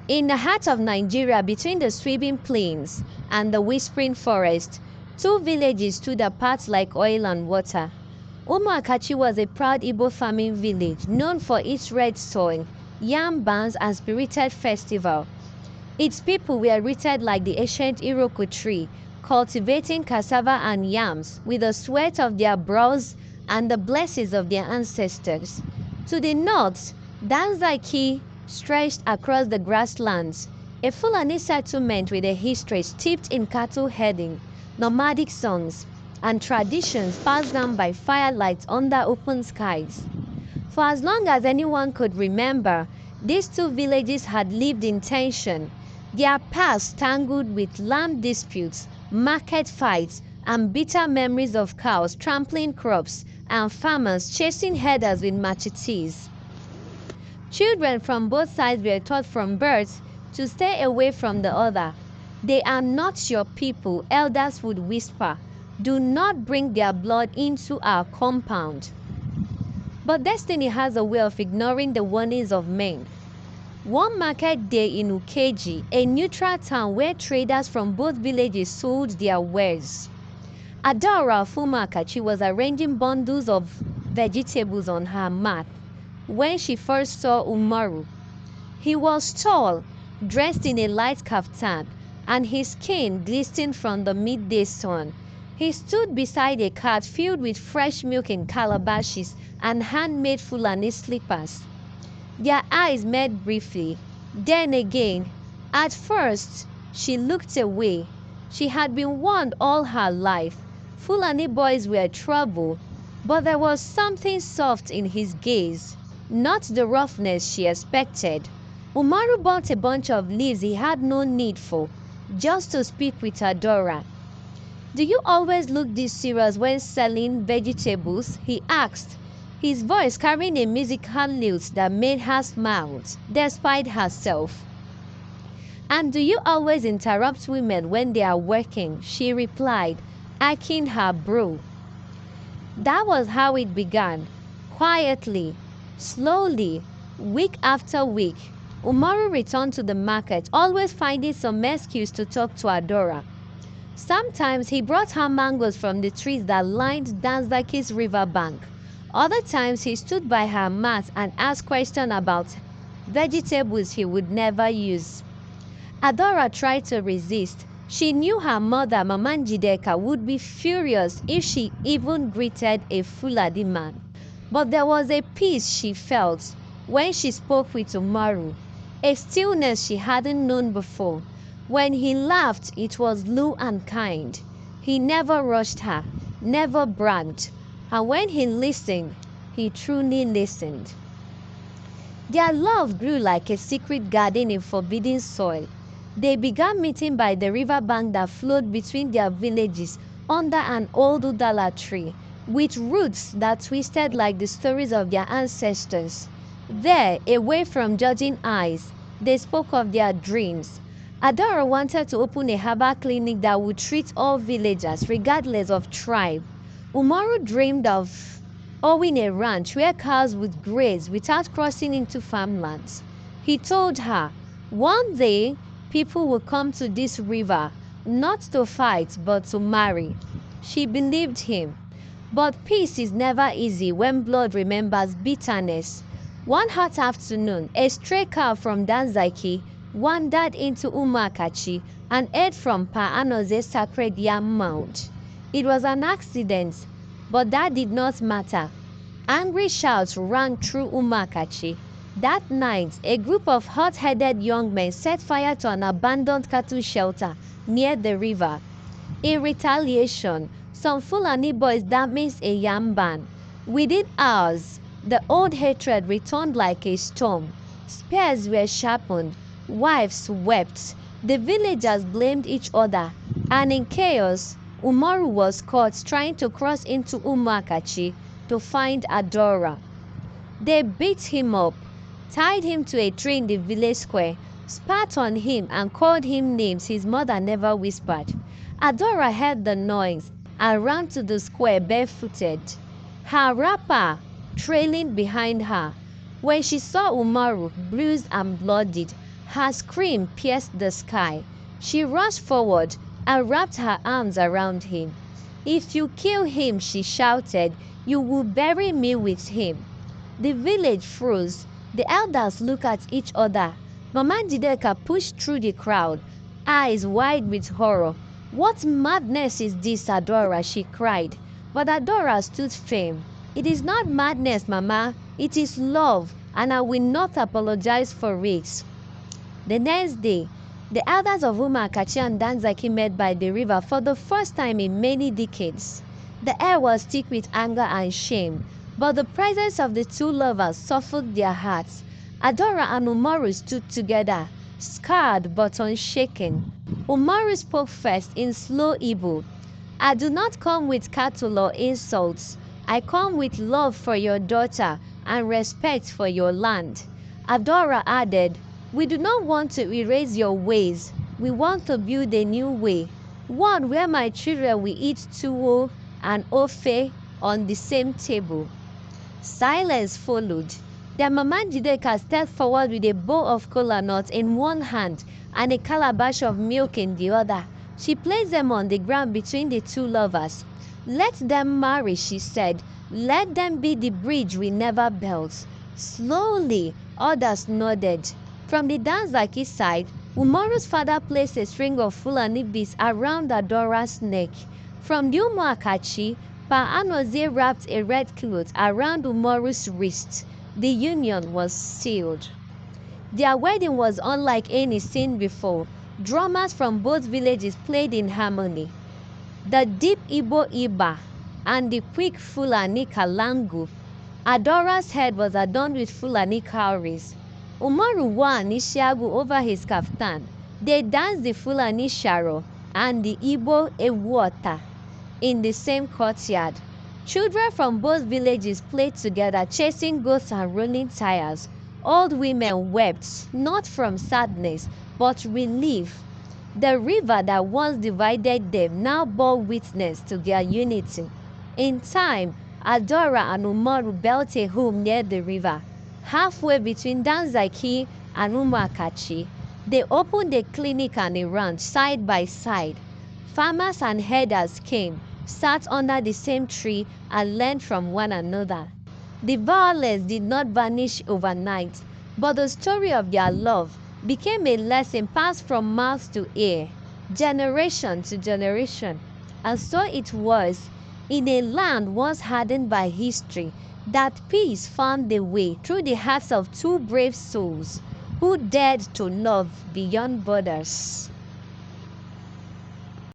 In the heart of Nigeria, between the sweeping plains and the whispering forest, two villages stood apart like oil and water. Umuakachi was a proud Igbo farming village known for its red soil, yam barns, and spirited festival. Its people were rooted like the ancient Iroko tree, cultivating cassava and yams with the sweat of their brows and the blessings of their ancestors. To the north, Danzaki stretched across the grasslands, a Fulani settlement with a history steeped in cattle herding, nomadic songs, and traditions passed down by firelight under open skies. For as long as anyone could remember, these two villages had lived in tension, their past tangled with land disputes, market fights, and bitter memories of cows trampling crops and farmers chasing herders with machetes. Children from both sides were taught from birth to stay away from the other. "They are not your people," elders would whisper. "Do not bring their blood into our compound." But destiny has a way of ignoring the warnings of men. One market day in Ukeji, a neutral town where traders from both villages sold their wares, Adaora of Umuakachi was arranging bundles of vegetables on her mat when she first saw Umaru. He was tall, dressed in a light kaftan, and his skin glistened from the midday sun. He stood beside a cart filled with fresh milk in calabashes and handmade Fulani slippers. Their eyes met briefly, then again. At first, she looked away. She had been warned all her life. Fulani boys were trouble, but there was something soft in his gaze, not the roughness she expected. Umaru bought a bunch of leaves he had no need for, just to speak with Adaora. "Do you always look this serious when selling vegetables?" he asked, his voice carrying a musical lilt that made her smile, despite herself. "And do you always interrupt women when they are working?" she replied, arching her brow. That was how it began, quietly, slowly, week after week. Umaru returned to the market, always finding some excuse to talk to Adaora. Sometimes he brought her mangoes from the trees that lined Danzaki's riverbank. Other times he stood by her mat and asked questions about vegetables he would never use. Adaora tried to resist. She knew her mother, Mama Njideka, would be furious if she even greeted a Fulani man. But there was a peace she felt when she spoke with Umaru, a stillness she hadn't known before. When he laughed, it was low and kind. He never rushed her, never bragged. And when he listened, he truly listened. Their love grew like a secret garden in forbidden soil. They began meeting by the riverbank that flowed between their villages under an old udala tree, with roots that twisted like the stories of their ancestors. There, away from judging eyes, they spoke of their dreams. Adaora wanted to open a herbal clinic that would treat all villagers regardless of tribe. Umaru dreamed of owning a ranch where cows would graze without crossing into farmlands. He told her, one day people will come to this river, not to fight but to marry. She believed him. But peace is never easy when blood remembers bitterness. One hot afternoon, a stray cow from Danzaki wandered into Umuakachi and ate from Pa Anoze's sacred yam mound. It was an accident, but that did not matter. Angry shouts rang through Umuakachi. That night, a group of hot-headed young men set fire to an abandoned cattle shelter near the river. In retaliation, some Fulani boys damaged a yam barn. Within hours, the old hatred returned like a storm. Spears were sharpened, wives wept, the villagers blamed each other, and in chaos, Umaru was caught trying to cross into Umuakachi to find Adaora. They beat him up, tied him to a tree in the village square, spat on him and called him names his mother never whispered. Adaora heard the noise and ran to the square barefooted, her wrapper trailing behind her. When she saw Umaru, bruised and bloodied, Her scream pierced the sky. She rushed forward and wrapped her arms around him. "If you kill him," she shouted, "you will bury me with him." The village froze. The elders looked at each other. Mama Njideka pushed through the crowd, eyes wide with horror. "What madness is this, Adaora?" she cried. But Adaora stood firm. "It is not madness, Mama. It is love, and I will not apologize for it." The next day, the elders of Umuakachi and Danzaki met by the river for the first time in many decades. The air was thick with anger and shame, but the presence of the two lovers softened their hearts. Adaora and Umaru stood together, scarred but unshaken. Umaru spoke first in slow Igbo. "I do not come with cattle or insults. I come with love for your daughter and respect for your land." Adaora added, "We do not want to erase your ways. We want to build a new way. One where my children will eat tuwo and ofe on the same table." Silence followed. Their Mama Njideka stepped forward with a bowl of kola nuts in one hand and a calabash of milk in the other. She placed them on the ground between the two lovers. "Let them marry," she said. "Let them be the bridge we never built." Slowly, others nodded. From the Danzaki side, Umaru's father placed a string of Fulani beads around Adaora's neck. From the Umuakachi, Pa Anozie wrapped a red cloth around Umaru's wrist. The union was sealed. Their wedding was unlike any seen before. Drummers from both villages played in harmony. The deep Igbo Iba and the quick Fulani Kalangu. Adora's head was adorned with Fulani cowries. Umaru wore an ishiagu over his kaftan. They danced the Fulani sharo and the Igbo ewuota in the same courtyard. Children from both villages played together, chasing goats and rolling tires. Old women wept, not from sadness, but relief. The river that once divided them now bore witness to their unity. In time, Adaora and Umaru built a home near the river. Halfway between Danzaki and Umuakachi, they opened a clinic and a ranch side by side. Farmers and herders came, sat under the same tree, and learned from one another. The violence did not vanish overnight, but the story of their love became a lesson passed from mouth to ear, generation to generation. And so it was, in a land once hardened by history, that peace found a way through the hearts of two brave souls who dared to love beyond borders.